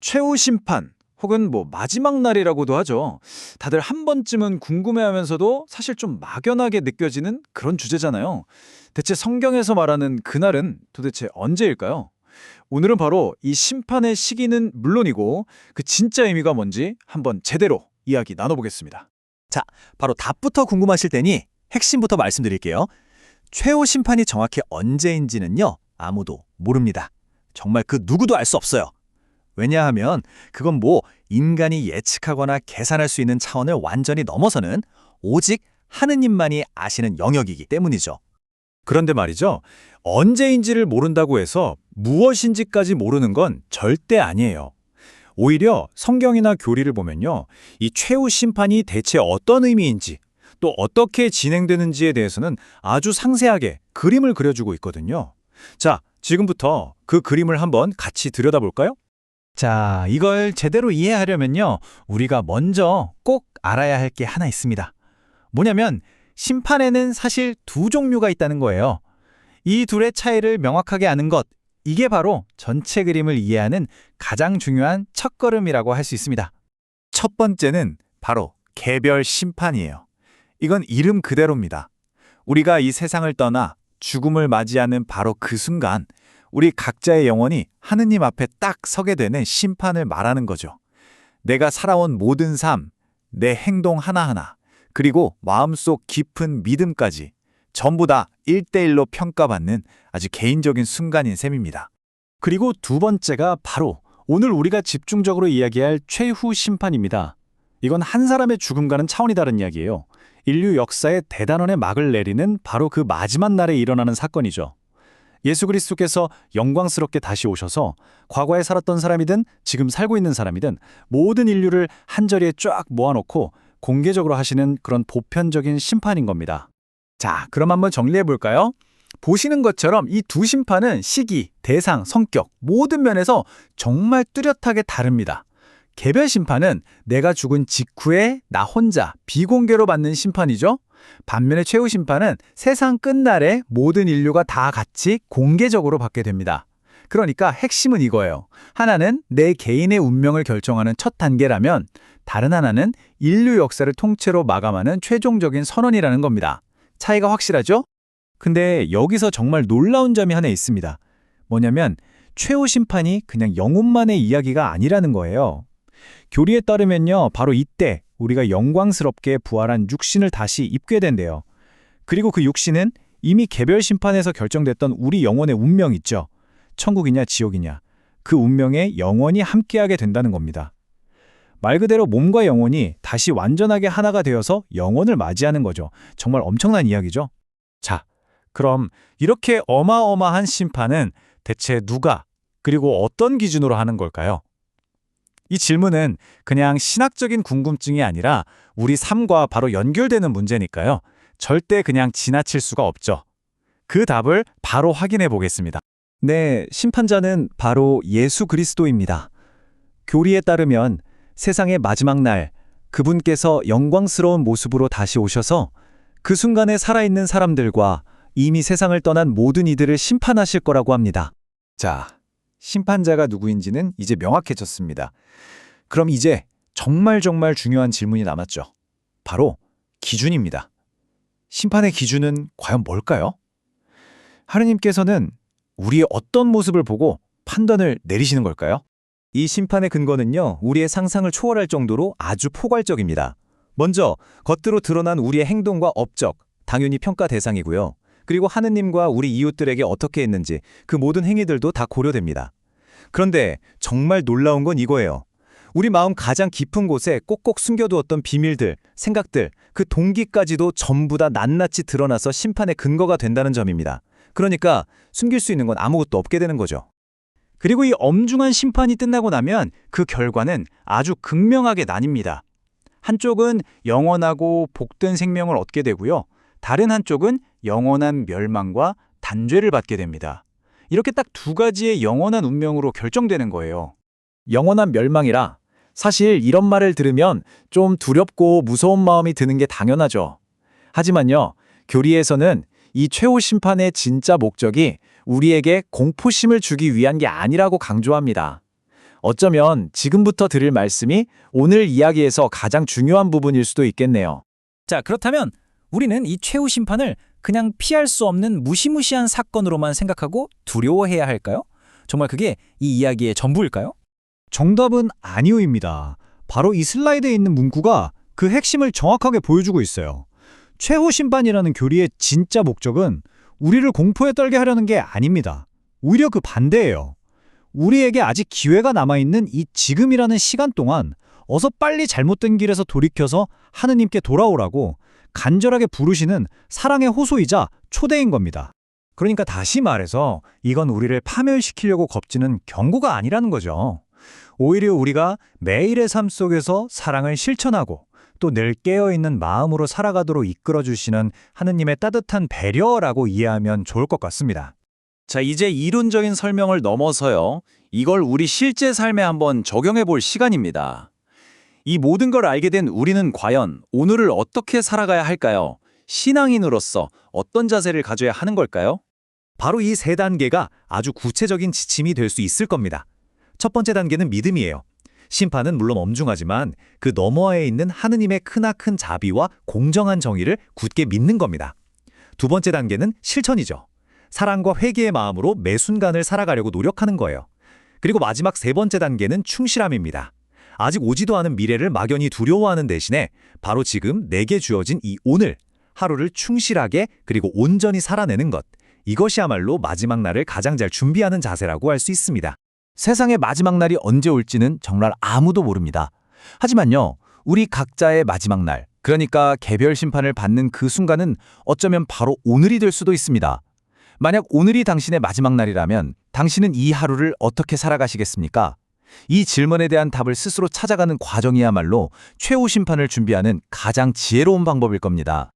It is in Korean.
최후 심판 혹은 마지막 날이라고도 하죠. 다들 한 번쯤은 궁금해하면서도 사실 좀 막연하게 느껴지는 그런 주제잖아요. 대체 성경에서 말하는 그날은 도대체 언제일까요? 오늘은 바로 이 심판의 시기는 물론이고 그 진짜 의미가 뭔지 한번 제대로 이야기 나눠보겠습니다. 자, 바로 답부터 궁금하실 테니 핵심부터 말씀드릴게요. 최후 심판이 정확히 언제인지는요, 아무도 모릅니다. 정말 그 누구도 알 수 없어요. 왜냐하면 그건 인간이 예측하거나 계산할 수 있는 차원을 완전히 넘어서는 오직 하느님만이 아시는 영역이기 때문이죠. 그런데 말이죠. 언제인지를 모른다고 해서 무엇인지까지 모르는 건 절대 아니에요. 오히려 성경이나 교리를 보면요. 이 최후 심판이 대체 어떤 의미인지 또 어떻게 진행되는지에 대해서는 아주 상세하게 그림을 그려주고 있거든요. 자, 지금부터 그 그림을 한번 같이 들여다볼까요? 자, 이걸 제대로 이해하려면요, 우리가 먼저 꼭 알아야 할 게 하나 있습니다. 뭐냐면 심판에는 사실 두 종류가 있다는 거예요. 이 둘의 차이를 명확하게 아는 것, 이게 바로 전체 그림을 이해하는 가장 중요한 첫걸음이라고 할 수 있습니다. 첫 번째는 바로 개별 심판이에요. 이건 이름 그대로입니다. 우리가 이 세상을 떠나 죽음을 맞이하는 바로 그 순간 우리 각자의 영혼이 하느님 앞에 딱 서게 되는 심판을 말하는 거죠. 내가 살아온 모든 삶, 내 행동 하나하나, 그리고 마음속 깊은 믿음까지 전부 다 1대1로 평가받는 아주 개인적인 순간인 셈입니다. 그리고 두 번째가 바로 오늘 우리가 집중적으로 이야기할 최후 심판입니다. 이건 한 사람의 죽음과는 차원이 다른 이야기예요. 인류 역사의 대단원의 막을 내리는 바로 그 마지막 날에 일어나는 사건이죠. 예수 그리스도께서 영광스럽게 다시 오셔서 과거에 살았던 사람이든 지금 살고 있는 사람이든 모든 인류를 한자리에 쫙 모아놓고 공개적으로 하시는 그런 보편적인 심판인 겁니다. 자, 그럼 한번 정리해 볼까요? 보시는 것처럼 이 두 심판은 시기, 대상, 성격 모든 면에서 정말 뚜렷하게 다릅니다. 개별 심판은 내가 죽은 직후에 나 혼자 비공개로 받는 심판이죠. 반면에 최후 심판은 세상 끝날에 모든 인류가 다 같이 공개적으로 받게 됩니다. 그러니까 핵심은 이거예요. 하나는 내 개인의 운명을 결정하는 첫 단계라면 다른 하나는 인류 역사를 통째로 마감하는 최종적인 선언이라는 겁니다. 차이가 확실하죠? 근데 여기서 정말 놀라운 점이 하나 있습니다. 뭐냐면 최후 심판이 그냥 영혼만의 이야기가 아니라는 거예요. 교리에 따르면요, 바로 이때 우리가 영광스럽게 부활한 육신을 다시 입게 된대요. 그리고 그 육신은 이미 개별 심판에서 결정됐던 우리 영혼의 운명 있죠. 천국이냐 지옥이냐. 그 운명에 영원히 함께하게 된다는 겁니다. 말 그대로 몸과 영혼이 다시 완전하게 하나가 되어서 영원을 맞이하는 거죠. 정말 엄청난 이야기죠. 자, 그럼 이렇게 어마어마한 심판은 대체 누가 그리고 어떤 기준으로 하는 걸까요? 이 질문은 그냥 신학적인 궁금증이 아니라 우리 삶과 바로 연결되는 문제니까요. 절대 그냥 지나칠 수가 없죠. 그 답을 바로 확인해 보겠습니다. 네, 심판자는 바로 예수 그리스도입니다. 교리에 따르면 세상의 마지막 날, 그분께서 영광스러운 모습으로 다시 오셔서 그 순간에 살아있는 사람들과 이미 세상을 떠난 모든 이들을 심판하실 거라고 합니다. 자, 심판자가 누구인지는 이제 명확해졌습니다. 그럼 이제 정말 중요한 질문이 남았죠. 바로 기준입니다. 심판의 기준은 과연 뭘까요? 하느님께서는 우리의 어떤 모습을 보고 판단을 내리시는 걸까요? 이 심판의 근거는요, 우리의 상상을 초월할 정도로 아주 포괄적입니다. 먼저 겉으로 드러난 우리의 행동과 업적, 당연히 평가 대상이고요. 그리고 하느님과 우리 이웃들에게 어떻게 했는지 그 모든 행위들도 다 고려됩니다. 그런데 정말 놀라운 건 이거예요. 우리 마음 가장 깊은 곳에 꼭꼭 숨겨두었던 비밀들, 생각들, 그 동기까지도 전부 다 낱낱이 드러나서 심판의 근거가 된다는 점입니다. 그러니까 숨길 수 있는 건 아무것도 없게 되는 거죠. 그리고 이 엄중한 심판이 끝나고 나면 그 결과는 아주 극명하게 나뉩니다. 한쪽은 영원하고 복된 생명을 얻게 되고요. 다른 한쪽은 영원한 멸망과 단죄를 받게 됩니다. 이렇게 딱 두 가지의 영원한 운명으로 결정되는 거예요. 영원한 멸망이라 사실 이런 말을 들으면 좀 두렵고 무서운 마음이 드는 게 당연하죠. 하지만요, 교리에서는 이 최후 심판의 진짜 목적이 우리에게 공포심을 주기 위한 게 아니라고 강조합니다. 어쩌면 지금부터 드릴 말씀이 오늘 이야기에서 가장 중요한 부분일 수도 있겠네요. 자, 그렇다면 우리는 이 최후 심판을 그냥 피할 수 없는 무시무시한 사건으로만 생각하고 두려워해야 할까요? 정말 그게 이 이야기의 전부일까요? 정답은 아니오입니다. 바로 이 슬라이드에 있는 문구가 그 핵심을 정확하게 보여주고 있어요. 최후 심판이라는 교리의 진짜 목적은 우리를 공포에 떨게 하려는 게 아닙니다. 오히려 그 반대예요. 우리에게 아직 기회가 남아있는 이 지금이라는 시간 동안 어서 빨리 잘못된 길에서 돌이켜서 하느님께 돌아오라고 간절하게 부르시는 사랑의 호소이자 초대인 겁니다. 그러니까 다시 말해서 이건 우리를 파멸시키려고 겁지는 경고가 아니라는 거죠. 오히려 우리가 매일의 삶 속에서 사랑을 실천하고 또 늘 깨어있는 마음으로 살아가도록 이끌어주시는 하느님의 따뜻한 배려라고 이해하면 좋을 것 같습니다. 자, 이제 이론적인 설명을 넘어서요. 이걸 우리 실제 삶에 한번 적용해 볼 시간입니다. 이 모든 걸 알게 된 우리는 과연 오늘을 어떻게 살아가야 할까요? 신앙인으로서 어떤 자세를 가져야 하는 걸까요? 바로 이 세 단계가 아주 구체적인 지침이 될 수 있을 겁니다. 첫 번째 단계는 믿음이에요. 심판은 물론 엄중하지만 그 너머에 있는 하느님의 크나큰 자비와 공정한 정의를 굳게 믿는 겁니다. 두 번째 단계는 실천이죠. 사랑과 회개의 마음으로 매 순간을 살아가려고 노력하는 거예요. 그리고 마지막 세 번째 단계는 충실함입니다. 아직 오지도 않은 미래를 막연히 두려워하는 대신에 바로 지금 내게 주어진 이 오늘, 하루를 충실하게 그리고 온전히 살아내는 것. 이것이야말로 마지막 날을 가장 잘 준비하는 자세라고 할 수 있습니다. 세상의 마지막 날이 언제 올지는 정말 아무도 모릅니다. 하지만요, 우리 각자의 마지막 날, 그러니까 개별 심판을 받는 그 순간은 어쩌면 바로 오늘이 될 수도 있습니다. 만약 오늘이 당신의 마지막 날이라면 당신은 이 하루를 어떻게 살아가시겠습니까? 이 질문에 대한 답을 스스로 찾아가는 과정이야말로 최후 심판을 준비하는 가장 지혜로운 방법일 겁니다.